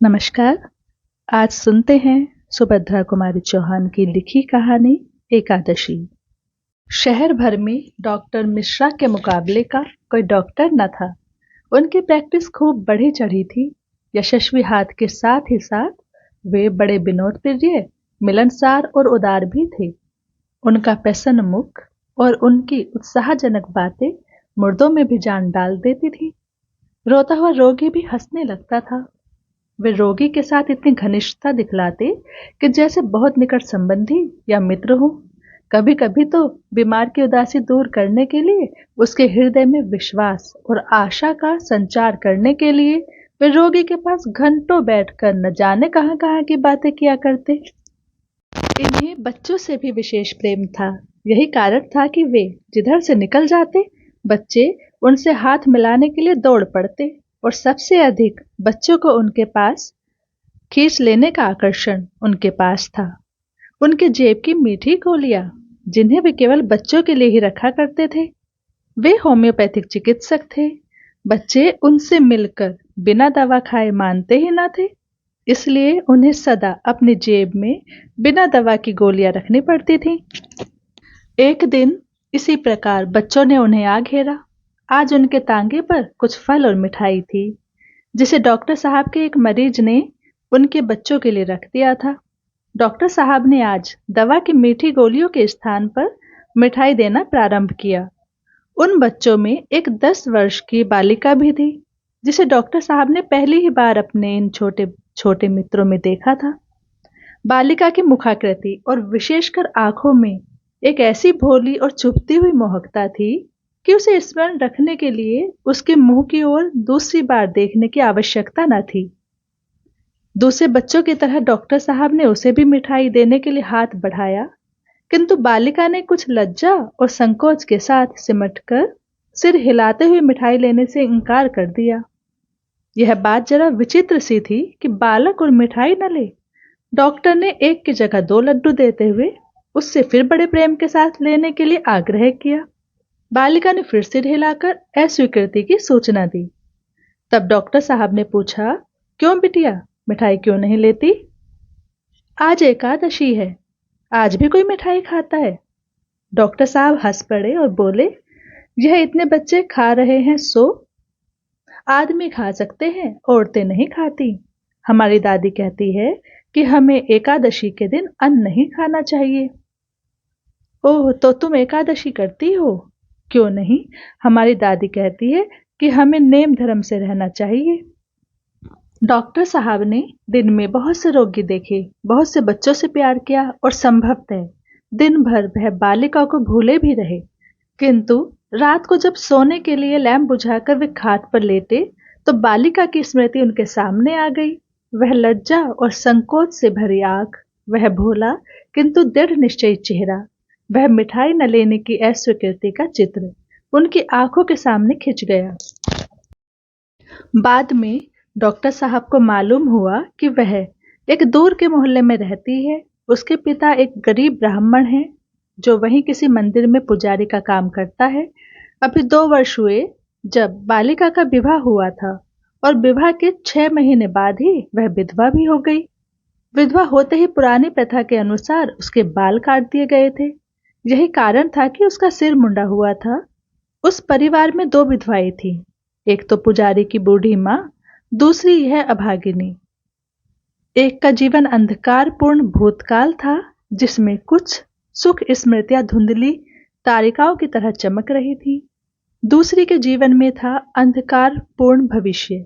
नमस्कार। आज सुनते हैं सुभद्रा कुमारी चौहान की लिखी कहानी एकादशी। शहर भर में डॉक्टर मिश्रा के मुकाबले का कोई डॉक्टर न था। उनकी प्रैक्टिस खूब बढ़ी चढ़ी थी। यशस्वी हाथ के साथ ही साथ वे बड़े विनोद प्रिय, मिलनसार और उदार भी थे। उनका प्रसन्न मुख और उनकी उत्साहजनक बातें मुर्दों में भी जान डाल देती थी। रोता हुआ रोगी भी हंसने लगता था। वे रोगी के साथ इतनी घनिष्ठता दिखलाते कि जैसे बहुत निकट संबंधी या मित्र हो। कभी कभी तो बीमार की उदासी दूर करने के लिए, उसके हृदय में विश्वास और आशा का संचार करने के लिए वे रोगी के पास घंटों बैठकर न जाने कहां कहां की बातें किया करते। इन्हें बच्चों से भी विशेष प्रेम था। यही कारण था कि वे जिधर से निकल जाते, बच्चे उनसे हाथ मिलाने के लिए दौड़ पड़ते और सबसे अधिक बच्चों को उनके पास खींच लेने का आकर्षण उनके पास था। उनके जेब की मीठी गोलियां, जिन्हें वे केवल बच्चों के लिए ही रखा करते थे। वे होम्योपैथिक चिकित्सक थे। बच्चे उनसे मिलकर बिना दवा खाए मानते ही ना थे, इसलिए उन्हें सदा अपनी जेब में बिना दवा की गोलियां रखनी पड़ती थीं। एक दिन इसी प्रकार बच्चों ने उन्हें आ घेरा। आज उनके तांगे पर कुछ फल और मिठाई थी, जिसे डॉक्टर साहब के एक मरीज ने उनके बच्चों के लिए रख दिया था। डॉक्टर साहब ने आज दवा की मीठी गोलियों के स्थान पर मिठाई देना प्रारंभ किया। उन बच्चों में एक 10 वर्ष की बालिका भी थी, जिसे डॉक्टर साहब ने पहली ही बार अपने इन छोटे छोटे मित्रों में देखा था। बालिका की मुखाकृति और विशेषकर आंखों में एक ऐसी भोली और चुभती हुई मोहकता थी कि उसे स्मरण रखने के लिए उसके मुंह की ओर दूसरी बार देखने की आवश्यकता न थी। दूसरे बच्चों की तरह डॉक्टर साहब ने उसे भी मिठाई देने के लिए हाथ बढ़ाया, किंतु बालिका ने कुछ लज्जा और संकोच के साथ सिमटकर सिर हिलाते हुए मिठाई लेने से इनकार कर दिया। यह बात जरा विचित्र सी थी कि बालक और मिठाई न ले। डॉक्टर ने एक की जगह 2 लड्डू देते हुए उससे फिर बड़े प्रेम के साथ लेने के लिए आग्रह किया। बालिका ने फिर सिर हिलाकर अस्वीकृति की सूचना दी। तब डॉक्टर साहब ने पूछा, क्यों बिटिया, मिठाई क्यों नहीं लेती? आज एकादशी है, आज भी कोई मिठाई खाता है? डॉक्टर साहब हंस पड़े और बोले, यह इतने बच्चे खा रहे हैं सो आदमी खा सकते हैं, औरतें नहीं खाती। हमारी दादी कहती है कि हमें एकादशी के दिन अन्न नहीं खाना चाहिए। ओह, तो तुम एकादशी करती हो? क्यों नहीं, हमारी दादी कहती है कि हमें नेम धर्म से रहना चाहिए। डॉक्टर साहब ने दिन में बहुत से रोगी देखे, बहुत से बच्चों से प्यार किया और संभवतः दिन भर वह बालिका को भूले भी रहे, किंतु रात को जब सोने के लिए लैंप बुझाकर वे खाट पर लेटे, तो बालिका की स्मृति उनके सामने आ गई। वह लज्जा और संकोच से भरी आंख, वह भोला किंतु दृढ़ निश्चयी चेहरा, वह मिठाई न लेने की अस्वीकृति का चित्र उनकी आंखों के सामने खिंच गया। बाद में डॉक्टर साहब को मालूम हुआ कि वह एक दूर के मोहल्ले में रहती है। उसके पिता एक गरीब ब्राह्मण हैं, जो वहीं किसी मंदिर में पुजारी का काम करता है। अभी 2 वर्ष हुए जब बालिका का विवाह हुआ था, और विवाह के 6 महीने बाद ही वह विधवा भी हो गई। विधवा होते ही पुरानी प्रथा के अनुसार उसके बाल काट दिए गए थे। यही कारण था कि उसका सिर मुंडा हुआ था। उस परिवार में 2 विधवाएं थीं, एक तो पुजारी की बूढ़ी माँ, दूसरी यह अभागिनी। एक का जीवन अंधकारपूर्ण भूतकाल था, जिसमें कुछ सुख स्मृतियां धुंधली तारिकाओं की तरह चमक रही थी। दूसरी के जीवन में था अंधकारपूर्ण भविष्य,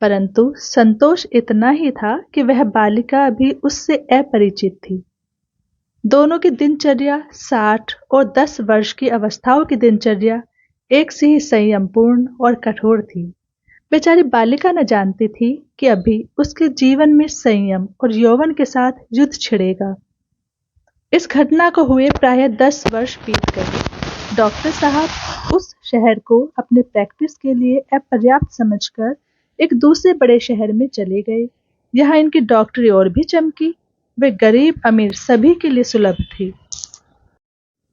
परंतु संतोष इतना ही था कि वह बालिका अभी उससे अपरिचित थी। दोनों की दिनचर्या 60 और 10 वर्ष की अवस्थाओं की दिनचर्या एक सी ही संयमपूर्ण और कठोर थी। बेचारी बालिका न जानती थी कि अभी उसके जीवन में संयम और यौवन के साथ युद्ध छिड़ेगा। इस घटना को हुए प्रायः 10 वर्ष बीत गए। डॉक्टर साहब उस शहर को अपने प्रैक्टिस के लिए अपर्याप्त समझकर एक दूसरे बड़े शहर में चले गए। यहाँ इनकी डॉक्टरी और भी चमकी। वे गरीब अमीर सभी के लिए सुलभ थी।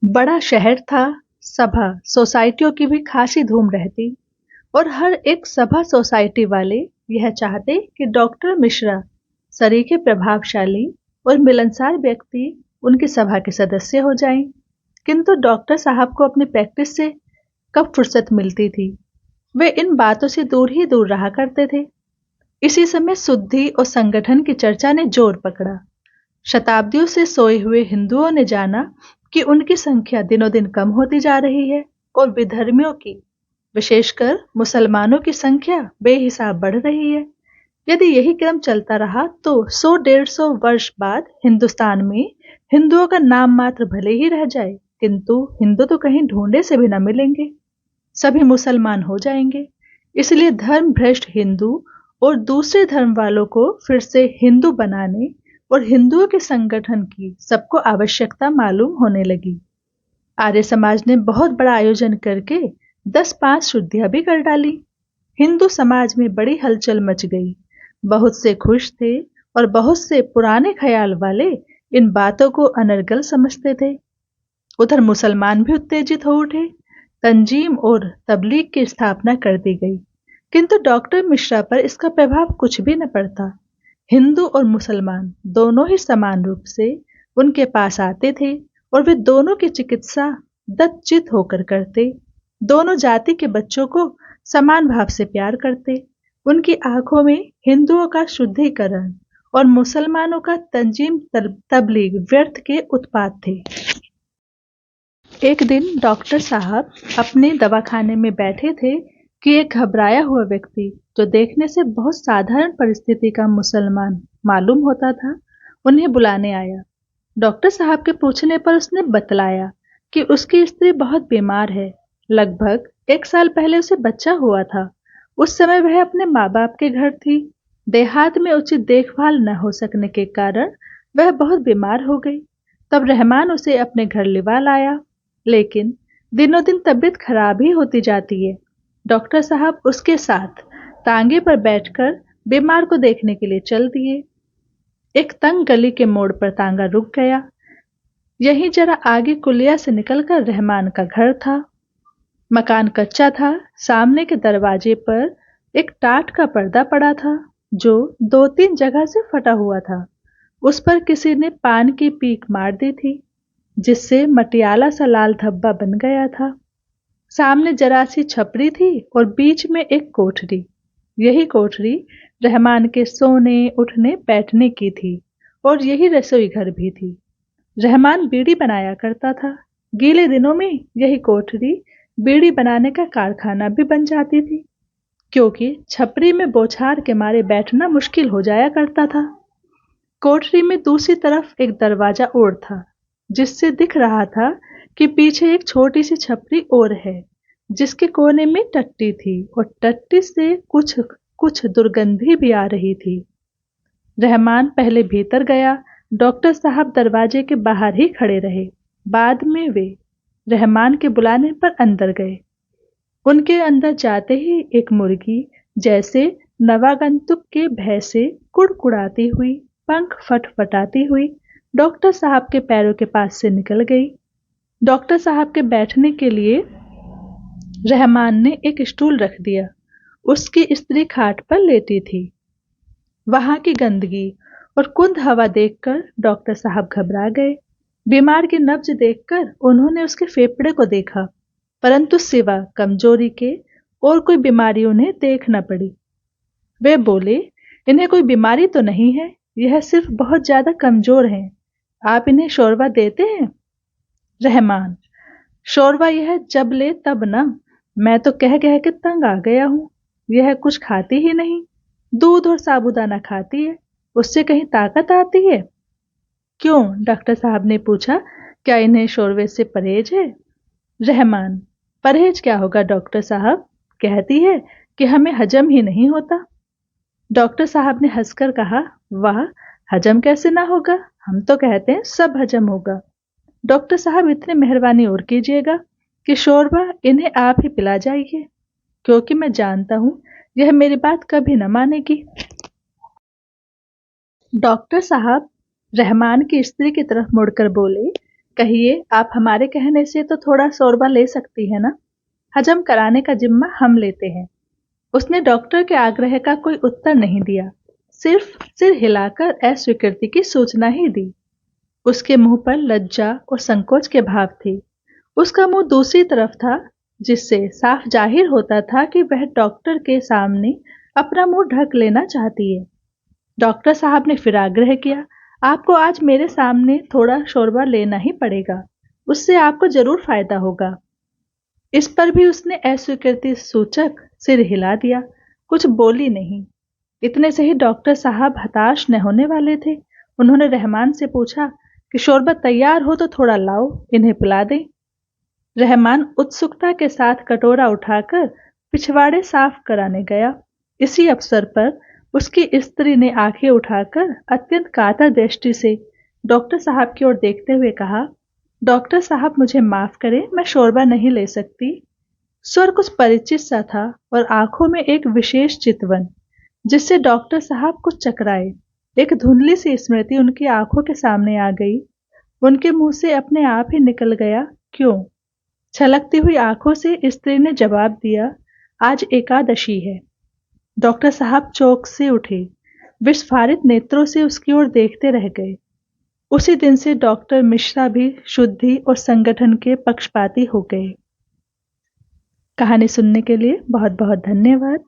बड़ा शहर था, सभा सोसाइटियों की भी खासी धूम रहती, और हर एक सभा सोसाइटी वाले यह चाहते कि डॉक्टर मिश्रा सरीखे प्रभावशाली और मिलनसार व्यक्ति उनकी सभा के सदस्य हो जाएं। किंतु डॉक्टर साहब को अपनी प्रैक्टिस से कब फुर्सत मिलती थी। वे इन बातों से दूर ही दूर रहा करते थे। इसी समय शुद्धि और संगठन की चर्चा ने जोर पकड़ा। शताब्दियों से सोए हुए हिंदुओं ने जाना कि उनकी संख्या दिनों दिन कम होती जा रही है और विधर्मियों की, विशेषकर मुसलमानों की संख्या बेहिसाब बढ़ रही है। यदि यही क्रम चलता रहा तो 100-150 वर्ष बाद हिंदुस्तान में हिंदुओं का नाम मात्र भले ही रह जाए, किंतु हिंदू तो कहीं ढूंढे से भी न मिलेंगे। सभी मुसलमान हो जाएंगे। इसलिए धर्म भ्रष्ट हिंदू और दूसरे धर्म वालों को फिर से हिंदू बनाने और हिंदुओं के संगठन की सबको आवश्यकता मालूम होने लगी। आर्य समाज ने बहुत बड़ा आयोजन करके 10-5 शुद्धियां भी कर डाली। हिंदू समाज में बड़ी हलचल मच गई। बहुत से खुश थे और बहुत से पुराने ख्याल वाले इन बातों को अनर्गल समझते थे। उधर मुसलमान भी उत्तेजित हो उठे। तंजीम और तबलीग की स्थापना कर दी गई, किंतु डॉक्टर मिश्रा पर इसका प्रभाव कुछ भी न पड़ता। हिंदू और मुसलमान दोनों ही समान रूप से उनके पास आते थे और वे दोनों की चिकित्सा दत्तचित होकर करते। दोनों जाति के बच्चों को समान भाव से प्यार करते। उनकी आंखों में हिंदुओं का शुद्धिकरण और मुसलमानों का तंजीम तबलीग व्यर्थ के उत्पाद थे। एक दिन डॉक्टर साहब अपने दवाखाने में बैठे थे कि एक घबराया हुआ व्यक्ति, जो देखने से बहुत साधारण परिस्थिति का मुसलमान मालूम होता था, उन्हें बुलाने आया। डॉक्टर साहब के पूछने पर उसने बतलाया कि उसकी स्त्री बहुत बीमार है। लगभग 1 साल पहले उसे बच्चा हुआ था। उस समय वह अपने माँ बाप के घर थी। देहात में उचित देखभाल न हो सकने के कारण वह बहुत बीमार हो गई। तब रहमान उसे अपने घर लिवा लाया, लेकिन दिनों दिन तबीयत खराब ही होती जाती है। डॉक्टर साहब उसके साथ तांगे पर बैठकर बीमार को देखने के लिए चल दिए। एक तंग गली के मोड़ पर तांगा रुक गया। यहीं जरा आगे कुलिया से निकलकर रहमान का घर था। मकान कच्चा था। सामने के दरवाजे पर एक टाट का पर्दा पड़ा था, जो 2-3 जगह से फटा हुआ था। उस पर किसी ने पान की पीक मार दी थी, जिससे मटियाला सा लाल धब्बा बन गया था। सामने जरा सी छपरी थी और बीच में एक कोठरी। यही कोठरी रहमान के सोने, उठने, बैठने की थी और यही रसोई घर भी थी। रहमान बीड़ी बनाया करता था। गीले दिनों में यही कोठरी बीड़ी बनाने का कारखाना भी बन जाती थी, क्योंकि छपरी में बौछार के मारे बैठना मुश्किल हो जाया करता था। कोठरी में दूसरी तरफ एक दरवाजा और था, जिससे दिख रहा था कि पीछे एक छोटी सी छपरी और है, जिसके कोने में टट्टी थी और टट्टी से कुछ कुछ दुर्गंधी भी आ रही थी। रहमान पहले भीतर गया। डॉक्टर साहब दरवाजे के बाहर ही खड़े रहे। बाद में वे रहमान के बुलाने पर अंदर गए। उनके अंदर जाते ही एक मुर्गी जैसे नवागंतुक के भय से कुड़कुड़ाती हुई, पंख फटफटाती हुई डॉक्टर साहब के पैरों के पास से निकल गई। डॉक्टर साहब के बैठने के लिए रहमान ने एक स्टूल रख दिया। उसकी स्त्री खाट पर लेटी थी। वहां की गंदगी और कुंद हवा देखकर डॉक्टर साहब घबरा गए। बीमार की नब्ज देखकर उन्होंने उसके फेफड़े को देखा, परंतु सिवा कमजोरी के और कोई बीमारी उन्हें देख न पड़ी। वे बोले, इन्हें कोई बीमारी तो नहीं है, यह सिर्फ बहुत ज्यादा कमजोर हैं। आप इन्हें शोरबा देते हैं? रहमान, शोरबा यह जब ले तब ना, मैं तो कह कह के तंग आ गया हूँ। यह कुछ खाती ही नहीं, दूध और साबूदाना खाती है, उससे कहीं ताकत आती है? क्यों? डॉक्टर साहब ने पूछा, क्या इन्हें शोरबे से परहेज है? रहमान, परहेज क्या होगा डॉक्टर साहब, कहती है कि हमें हजम ही नहीं होता। डॉक्टर साहब ने हंसकर कहा, वाह, हजम कैसे ना होगा, हम तो कहते हैं सब हजम होगा। डॉक्टर साहब, इतनी मेहरबानी और कीजिएगा कि शोरबा इन्हें आप ही पिला जाइए, क्योंकि मैं जानता हूं यह मेरी बात कभी न मानेगी। डॉक्टर साहब रहमान की स्त्री की तरफ मुड़कर बोले, कहिए, आप हमारे कहने से तो थोड़ा शोरबा ले सकती है ना, हजम कराने का जिम्मा हम लेते हैं। उसने डॉक्टर के आग्रह का कोई उत्तर नहीं दिया, सिर्फ सिर हिलाकर अस्वीकृति की सूचना ही दी। उसके मुंह पर लज्जा और संकोच के भाव थे। उसका मुंह दूसरी तरफ था, जिससे साफ जाहिर होता था कि वह डॉक्टर के सामने अपना मुंह ढक लेना चाहती है। डॉक्टर साहब ने फिर आग्रह किया, आपको आज मेरे सामने थोड़ा शोरबा लेना ही पड़ेगा, उससे आपको जरूर फायदा होगा। इस पर भी उसने अस्वीकृति सूचक सिर हिला दिया, कुछ बोली नहीं। इतने से ही डॉक्टर साहब हताश न होने वाले थे। उन्होंने रहमान से पूछा कि शोरबत तैयार हो तो थोड़ा लाओ, इन्हें पिला दें। रहमान उत्सुकता के साथ कटोरा उठाकर पिछवाड़े साफ कराने गया। इसी अवसर पर उसकी स्त्री ने आंखें उठाकर अत्यंत कातर दृष्टि से डॉक्टर साहब की ओर देखते हुए कहा, डॉक्टर साहब मुझे माफ करें, मैं शोरबा नहीं ले सकती। स्वर कुछ परिचित सा था और आंखों में एक विशेष चितवन, जिससे डॉक्टर साहब कुछ चकराए। एक धुंधली सी स्मृति उनकी आंखों के सामने आ गई। उनके मुंह से अपने आप ही निकल गया, क्यों? छलकती हुई आंखों से स्त्री ने जवाब दिया, आज एकादशी है। डॉक्टर साहब चौंक से उठे, विस्फारित नेत्रों से उसकी ओर देखते रह गए। उसी दिन से डॉक्टर मिश्रा भी शुद्धि और संगठन के पक्षपाती हो गए। कहानी सुनने के लिए बहुत बहुत धन्यवाद।